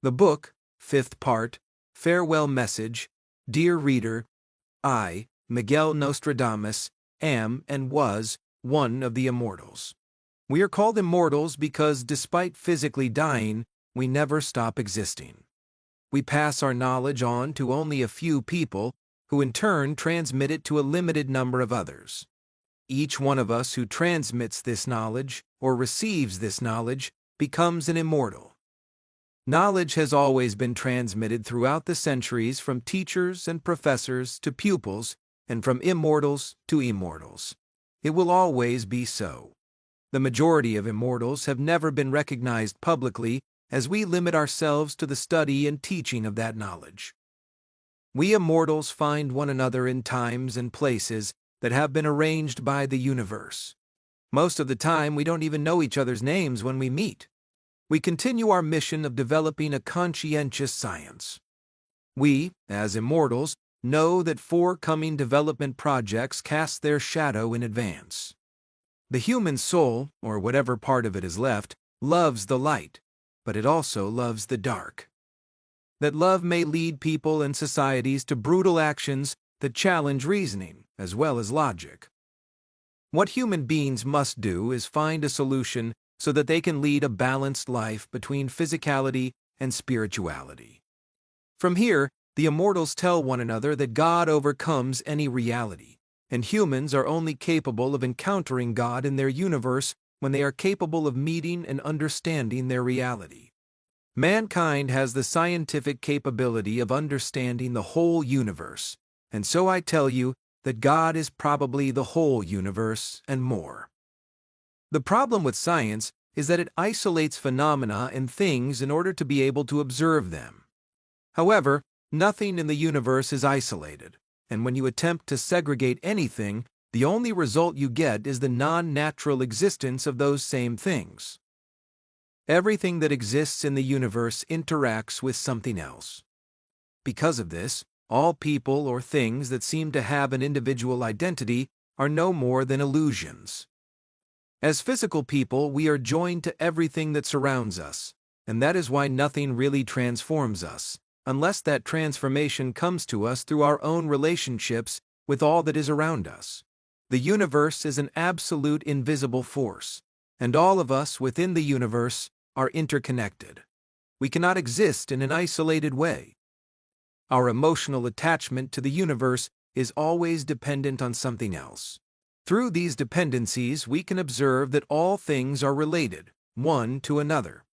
The book, fifth part, Farewell Message. Dear reader, I, Miguel Nostradamus, am and was one of the immortals. We are called immortals because despite physically dying, we never stop existing. We pass our knowledge on to only a few people, who in turn transmit it to a limited number of others. Each one of us who transmits this knowledge, or receives this knowledge, becomes an immortal. Knowledge has always been transmitted throughout the centuries from teachers and professors to pupils, and from immortals to immortals. It will always be so. The majority of immortals have never been recognized publicly, as we limit ourselves to the study and teaching of that knowledge. We immortals find one another in times and places that have been arranged by the universe. Most of the time, we don't even know each other's names when we meet. We continue our mission of developing a conscientious science. We, as immortals, know that forthcoming development projects cast their shadow in advance. The human soul, or whatever part of it is left, loves the light, but it also loves the dark. That love may lead people and societies to brutal actions that challenge reasoning as well as logic. What human beings must do is find a solution so that they can lead a balanced life between physicality and spirituality. From here, the immortals tell one another that God overcomes any reality, and humans are only capable of encountering God in their universe when they are capable of meeting and understanding their reality. Mankind has the scientific capability of understanding the whole universe, and so I tell you that God is probably the whole universe and more. The problem with science is that it isolates phenomena and things in order to be able to observe them. However, nothing in the universe is isolated, and when you attempt to segregate anything, the only result you get is the non-natural existence of those same things. Everything that exists in the universe interacts with something else. Because of this, all people or things that seem to have an individual identity are no more than illusions. As physical people, we are joined to everything that surrounds us, and that is why nothing really transforms us, unless that transformation comes to us through our own relationships with all that is around us. The universe is an absolute invisible force, and all of us within the universe are interconnected. We cannot exist in an isolated way. Our emotional attachment to the universe is always dependent on something else. Through these dependencies, we can observe that all things are related, one to another.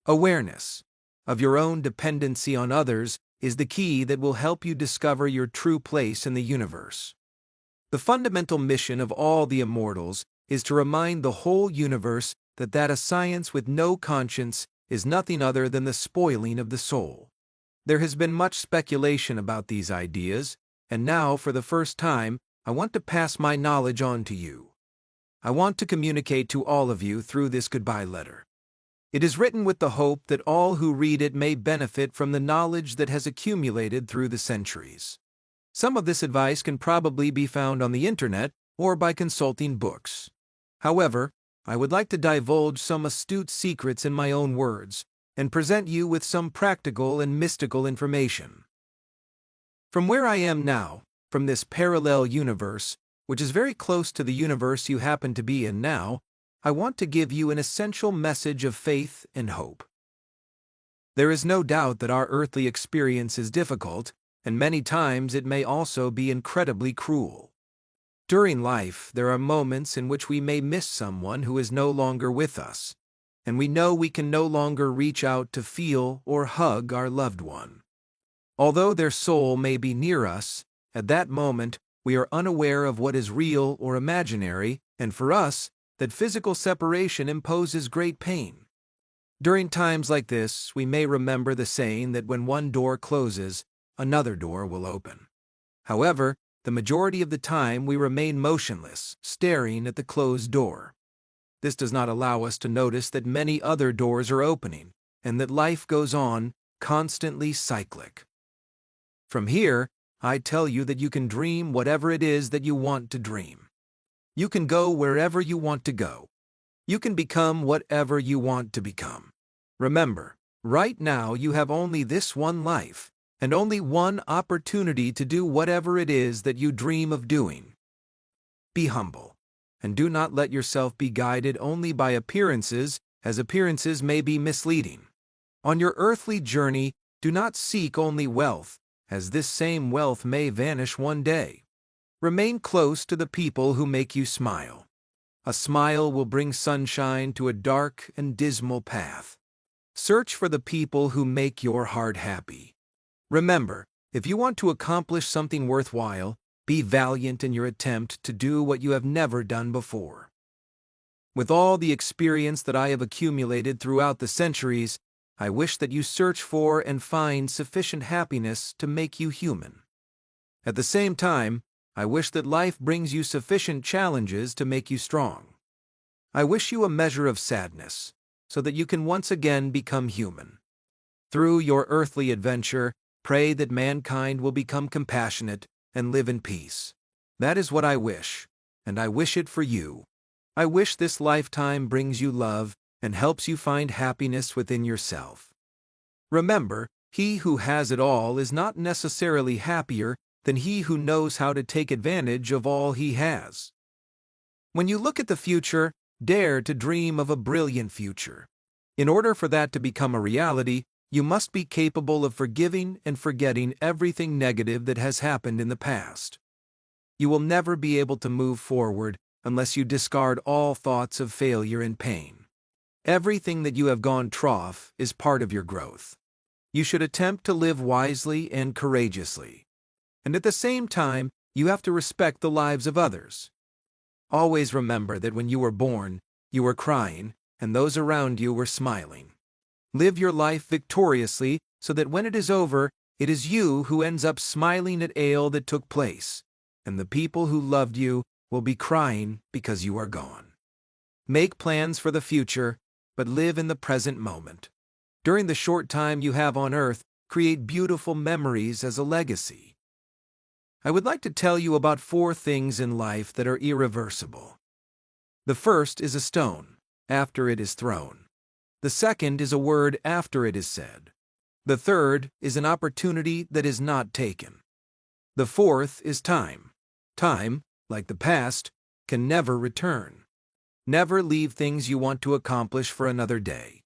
Awareness of your own dependency on others is the key that will help you discover your true place in the universe. The fundamental mission of all the immortals is to remind the whole universe that a science with no conscience is nothing other than the spoiling of the soul. There has been much speculation about these ideas, and now, for the first time, I want to pass my knowledge on to you. I want to communicate to all of you through this goodbye letter. It is written with the hope that all who read it may benefit from the knowledge that has accumulated through the centuries. Some of this advice can probably be found on the internet or by consulting books. However, I would like to divulge some astute secrets in my own words and present you with some practical and mystical information. From where I am now, from this parallel universe, which is very close to the universe you happen to be in now, I want to give you an essential message of faith and hope. There is no doubt that our earthly experience is difficult, and many times it may also be incredibly cruel. During life, there are moments in which we may miss someone who is no longer with us, and we know we can no longer reach out to feel or hug our loved one. Although their soul may be near us, at that moment, we are unaware of what is real or imaginary, and for us, that physical separation imposes great pain. During times like this, we may remember the saying that when one door closes, another door will open. However, the majority of the time we remain motionless, staring at the closed door. This does not allow us to notice that many other doors are opening, and that life goes on, constantly cyclic. From here, I tell you that you can dream whatever it is that you want to dream. You can go wherever you want to go. You can become whatever you want to become. Remember, Right now you have only this one life, and only one opportunity to do whatever it is that you dream of doing. Be humble, and do not let yourself be guided only by appearances, as appearances may be misleading. On your earthly journey, do not seek only wealth, as this same wealth may vanish one day. Remain close to the people who make you smile. A smile will bring sunshine to a dark and dismal path. Search for the people who make your heart happy. Remember, if you want to accomplish something worthwhile, be valiant in your attempt to do what you have never done before. With all the experience that I have accumulated throughout the centuries, I wish that you search for and find sufficient happiness to make you human. At the same time, I wish that life brings you sufficient challenges to make you strong. I wish you a measure of sadness, so that you can once again become human. Through your earthly adventure, pray that mankind will become compassionate and live in peace. That is what I wish, and I wish it for you. I wish this lifetime brings you love and helps you find happiness within yourself. Remember, he who has it all is not necessarily happier than he who knows how to take advantage of all he has. When you look at the future, dare to dream of a brilliant future. In order for that to become a reality, you must be capable of forgiving and forgetting everything negative that has happened in the past. You will never be able to move forward unless you discard all thoughts of failure and pain. Everything that you have gone through is part of your growth. You should attempt to live wisely and courageously. And at the same time, you have to respect the lives of others. Always remember that when you were born, you were crying, and those around you were smiling. Live your life victoriously so that when it is over, it is you who ends up smiling at all that took place, and the people who loved you will be crying because you are gone. Make plans for the future, but live in the present moment. During the short time you have on earth, create beautiful memories as a legacy. I would like to tell you about 4 things in life that are irreversible. The first is a stone, after it is thrown. The second is a word after it is said. The third is an opportunity that is not taken. The fourth is time. Time, like the past, can never return. Never leave things you want to accomplish for another day.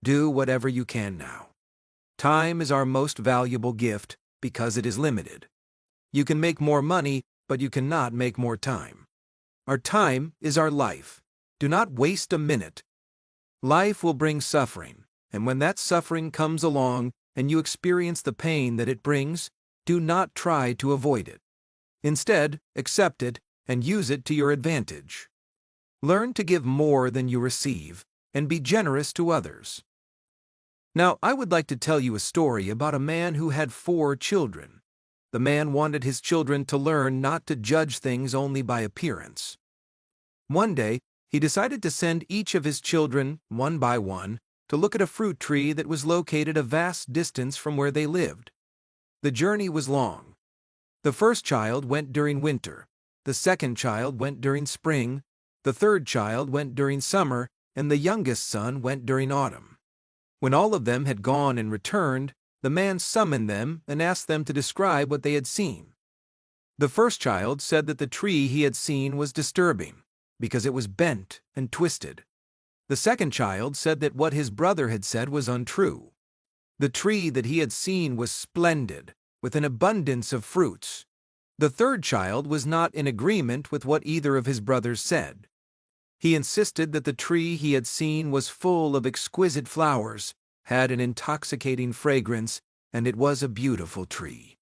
Do whatever you can now. Time is our most valuable gift because it is limited. You can make more money, but you cannot make more time. Our time is our life. Do not waste a minute. Life will bring suffering, and when that suffering comes along and you experience the pain that it brings, do not try to avoid it. Instead, accept it and use it to your advantage. Learn to give more than you receive, and be generous to others. Now, I would like to tell you a story about a man who had 4 children. The man wanted his children to learn not to judge things only by appearance. One day, he decided to send each of his children, one by one, to look at a fruit tree that was located a vast distance from where they lived. The journey was long. The first child went during winter, the second child went during spring, the third child went during summer, and the youngest son went during autumn. When all of them had gone and returned, the man summoned them and asked them to describe what they had seen. The first child said that the tree he had seen was disturbing, because it was bent and twisted. The second child said that what his brother had said was untrue. The tree that he had seen was splendid, with an abundance of fruits. The third child was not in agreement with what either of his brothers said. He insisted that the tree he had seen was full of exquisite flowers, had an intoxicating fragrance, and it was a beautiful tree.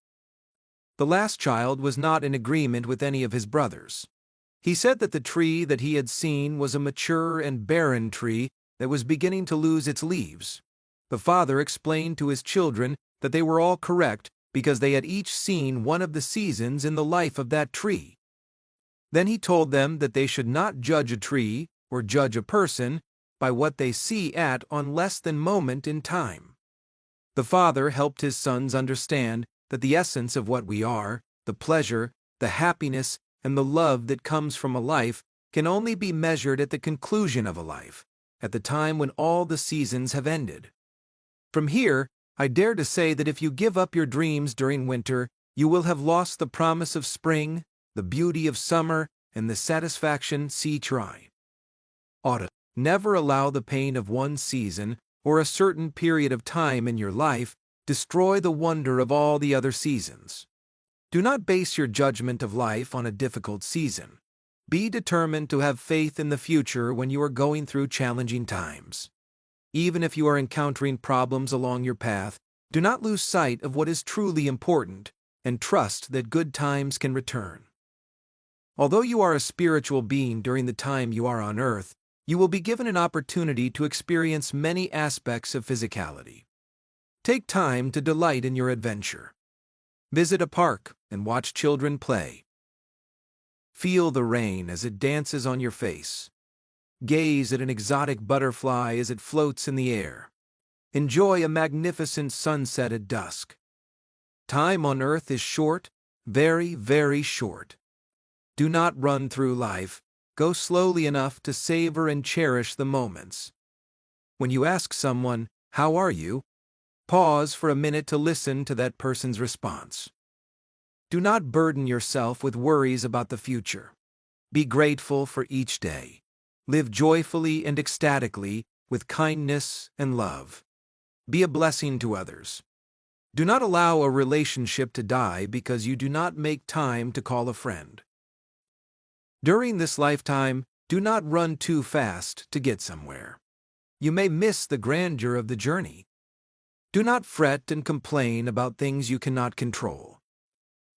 The last child was not in agreement with any of his brothers. He said that the tree that he had seen was a mature and barren tree that was beginning to lose its leaves. The father explained to his children that they were all correct because they had each seen one of the seasons in the life of that tree. Then he told them that they should not judge a tree or judge a person by what they see at on less than moment in time. The father helped his sons understand that the essence of what we are, the pleasure, the happiness, and the love that comes from a life can only be measured at the conclusion of a life, at the time when all the seasons have ended. From here, I dare to say that if you give up your dreams during winter, you will have lost the promise of spring, the beauty of summer, and the satisfaction see try. Autumn. Never allow the pain of one season or a certain period of time in your life destroy the wonder of all the other seasons. Do not base your judgment of life on a difficult season. Be determined to have faith in the future when you are going through challenging times. Even if you are encountering problems along your path, do not lose sight of what is truly important and trust that good times can return. Although you are a spiritual being during the time you are on earth, you will be given an opportunity to experience many aspects of physicality. Take time to delight in your adventure. Visit a park and watch children play. Feel the rain as it dances on your face. Gaze at an exotic butterfly as it floats in the air. Enjoy a magnificent sunset at dusk. Time on earth is short, very, very short. Do not run through life. Go slowly enough to savor and cherish the moments. When you ask someone, "How are you?" pause for a minute to listen to that person's response. Do not burden yourself with worries about the future. Be grateful for each day. Live joyfully and ecstatically with kindness and love. Be a blessing to others. Do not allow a relationship to die because you do not make time to call a friend. During this lifetime, do not run too fast to get somewhere. You may miss the grandeur of the journey. Do not fret and complain about things you cannot control.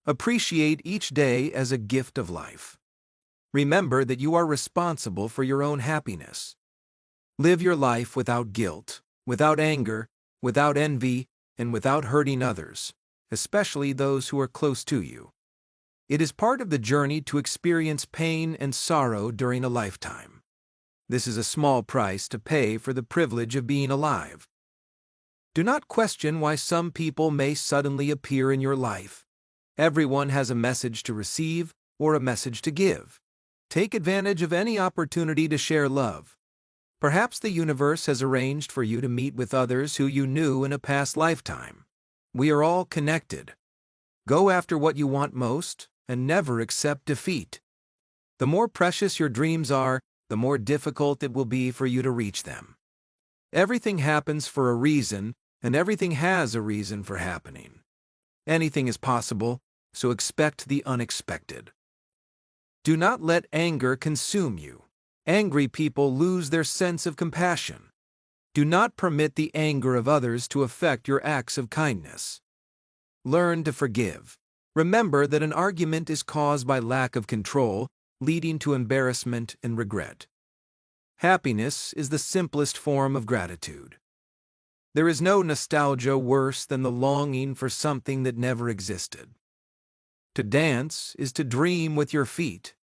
Appreciate each day as a gift of life. Remember that you are responsible for your own happiness. Live your life without guilt, without anger, without envy, and without hurting others, especially those who are close to you. It is part of the journey to experience pain and sorrow during a lifetime. This is a small price to pay for the privilege of being alive. Do not question why some people may suddenly appear in your life. Everyone has a message to receive or a message to give. Take advantage of any opportunity to share love. Perhaps the universe has arranged for you to meet with others who you knew in a past lifetime. We are all connected. Go after what you want most and never accept defeat. The more precious your dreams are, the more difficult it will be for you to reach them. Everything happens for a reason, and everything has a reason for happening. Anything is possible, so expect the unexpected. Do not let anger consume you. Angry people lose their sense of compassion. Do not permit the anger of others to affect your acts of kindness. Learn to forgive. Remember that an argument is caused by lack of control, leading to embarrassment and regret. Happiness is the simplest form of gratitude. There is no nostalgia worse than the longing for something that never existed. To dance is to dream with your feet.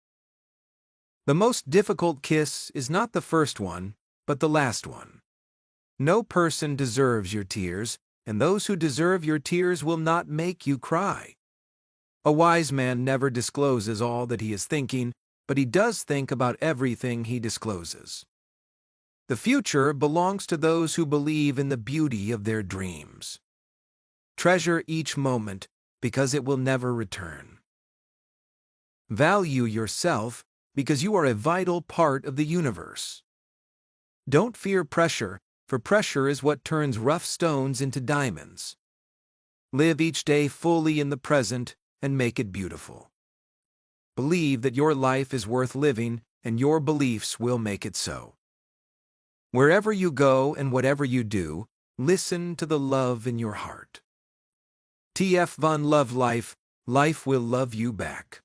The most difficult kiss is not the first one, but the last one. No person deserves your tears, and those who deserve your tears will not make you cry. A wise man never discloses all that he is thinking, but he does think about everything he discloses. The future belongs to those who believe in the beauty of their dreams. Treasure each moment, because it will never return. Value yourself, because you are a vital part of the universe. Don't fear pressure, for pressure is what turns rough stones into diamonds. Live each day fully in the present and make it beautiful. Believe that your life is worth living, and your beliefs will make it so. Wherever you go and whatever you do, listen to the love in your heart. TF Von Love Life, life will love you back.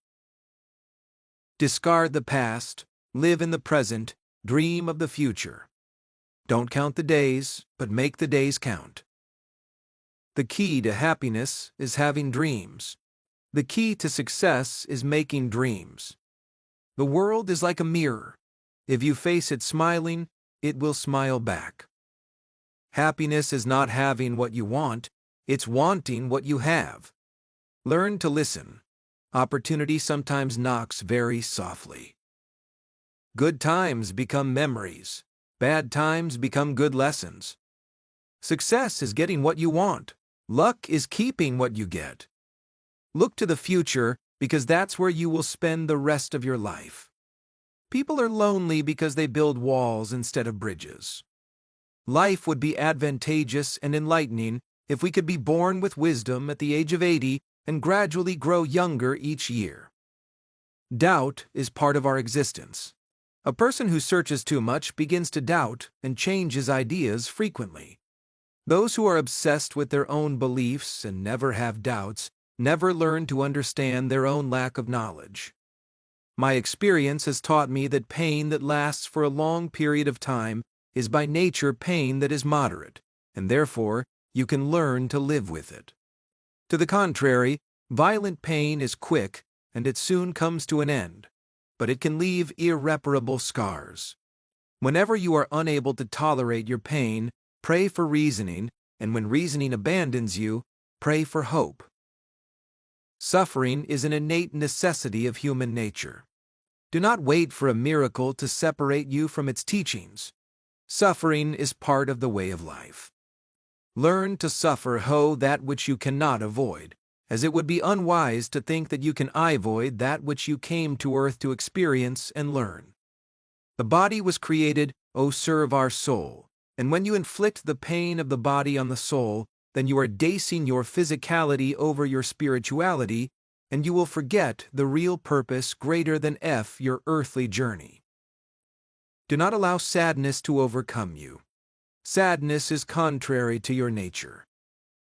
Discard the past, live in the present, dream of the future. Don't count the days, but make the days count. The key to happiness is having dreams. The key to success is making dreams. The world is like a mirror. If you face it smiling, it will smile back. Happiness is not having what you want, it's wanting what you have. Learn to listen. Opportunity sometimes knocks very softly. Good times become memories. Bad times become good lessons. Success is getting what you want. Luck is keeping what you get. Look to the future, because that's where you will spend the rest of your life. People are lonely because they build walls instead of bridges. Life would be advantageous and enlightening if we could be born with wisdom at the age of 80 and gradually grow younger each year. Doubt is part of our existence. A person who searches too much begins to doubt and changes ideas frequently. Those who are obsessed with their own beliefs and never have doubts never learn to understand their own lack of knowledge. My experience has taught me that pain that lasts for a long period of time is by nature pain that is moderate, and therefore you can learn to live with it. To the contrary, violent pain is quick and it soon comes to an end, but it can leave irreparable scars. Whenever you are unable to tolerate your pain, pray for reasoning, and when reasoning abandons you, pray for hope. Suffering is an innate necessity of human nature. Do not wait for a miracle to separate you from its teachings. Suffering is part of the way of life. Learn to suffer that which you cannot avoid, as it would be unwise to think that you can avoid that which you came to earth to experience and learn. The body was created, serve our soul, and when you inflict the pain of the body on the soul, then you are dacing your physicality over your spirituality, and you will forget the real purpose greater than your earthly journey. Do not allow sadness to overcome you. Sadness is contrary to your nature.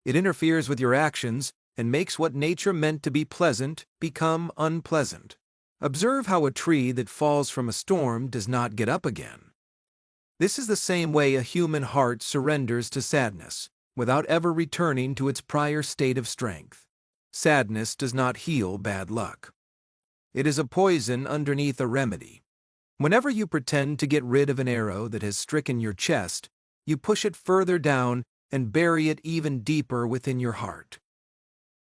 It interferes with your actions and makes what nature meant to be pleasant become unpleasant. Observe how a tree that falls from a storm does not get up again. This is the same way a human heart surrenders to sadness, without ever returning to its prior state of strength. Sadness does not heal bad luck. It is a poison underneath a remedy. Whenever you pretend to get rid of an arrow that has stricken your chest, you push it further down and bury it even deeper within your heart.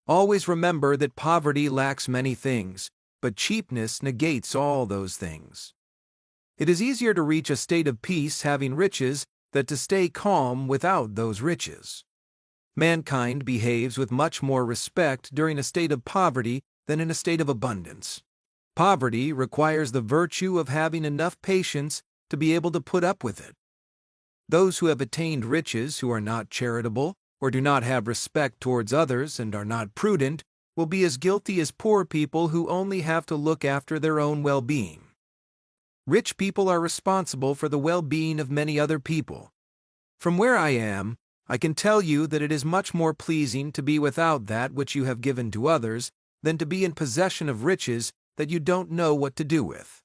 Always remember that poverty lacks many things, but cheapness negates all those things. It is easier to reach a state of peace having riches than to stay calm without those riches. Mankind behaves with much more respect during a state of poverty than in a state of abundance. Poverty requires the virtue of having enough patience to be able to put up with it. Those who have attained riches who are not charitable, or do not have respect towards others and are not prudent, will be as guilty as poor people who only have to look after their own well-being. Rich people are responsible for the well-being of many other people. From where I am, I can tell you that it is much more pleasing to be without that which you have given to others than to be in possession of riches that you don't know what to do with.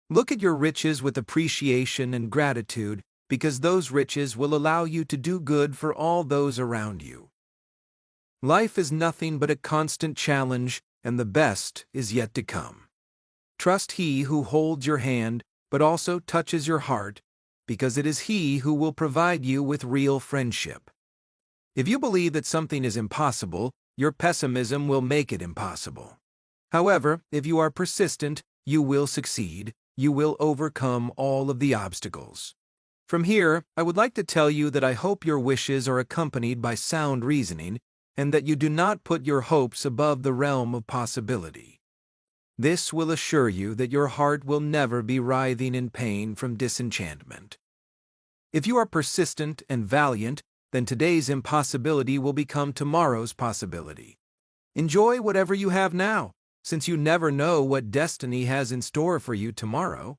Look at your riches with appreciation and gratitude, because those riches will allow you to do good for all those around you. Life is nothing but a constant challenge, and the best is yet to come. Trust He who holds your hand, but also touches your heart, because it is He who will provide you with real friendship. If you believe that something is impossible, your pessimism will make it impossible. However, if you are persistent, you will succeed. You will overcome all of the obstacles. From here, I would like to tell you that I hope your wishes are accompanied by sound reasoning, and that you do not put your hopes above the realm of possibility. This will assure you that your heart will never be writhing in pain from disenchantment. If you are persistent and valiant, then today's impossibility will become tomorrow's possibility. Enjoy whatever you have now, since you never know what destiny has in store for you tomorrow.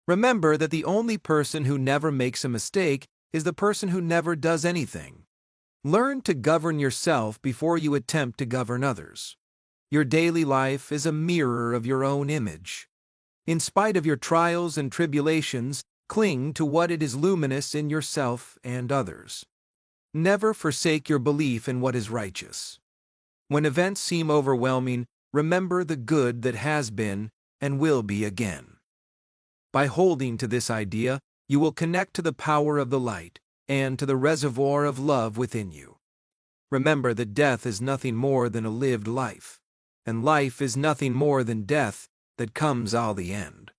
Remember that the only person who never makes a mistake is the person who never does anything. Learn to govern yourself before you attempt to govern others. Your daily life is a mirror of your own image. In spite of your trials and tribulations, cling to what it is luminous in yourself and others. Never forsake your belief in what is righteous. When events seem overwhelming, remember the good that has been and will be again. By holding to this idea, you will connect to the power of the light and to the reservoir of love within you. Remember that death is nothing more than a lived life, and life is nothing more than death that comes all the end.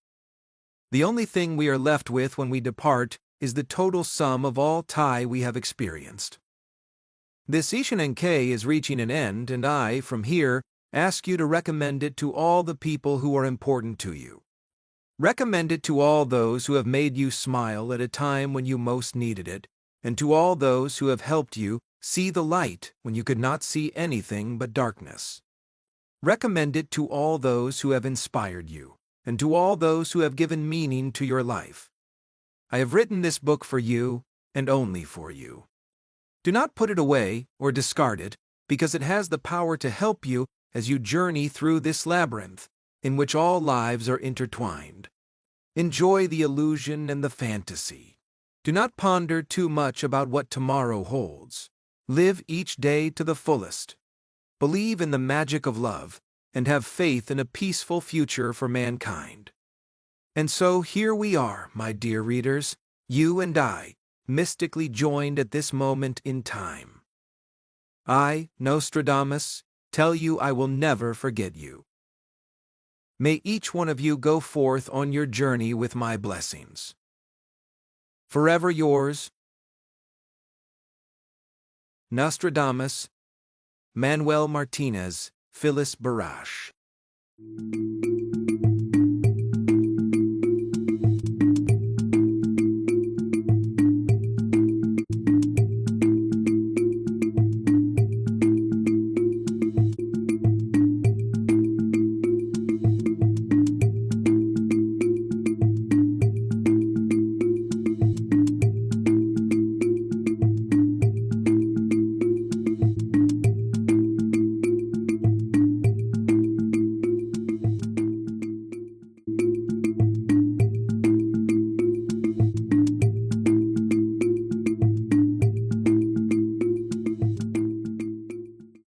The only thing we are left with when we depart is the total sum of all tie we have experienced. This Ishinenke is reaching an end, and I, from here, ask you to recommend it to all the people who are important to you. Recommend it to all those who have made you smile at a time when you most needed it, and to all those who have helped you see the light when you could not see anything but darkness. Recommend it to all those who have inspired you, and to all those who have given meaning to your life. I have written this book for you, and only for you. Do not put it away or discard it, because it has the power to help you as you journey through this labyrinth, in which all lives are intertwined. Enjoy the illusion and the fantasy. Do not ponder too much about what tomorrow holds. Live each day to the fullest. Believe in the magic of love, and have faith in a peaceful future for mankind. And so here we are, my dear readers, you and I, mystically joined at this moment in time. I, Nostradamus, tell you I will never forget you. May each one of you go forth on your journey with my blessings. Forever yours, Nostradamus, Manuel Martinez, Phyllis Barash.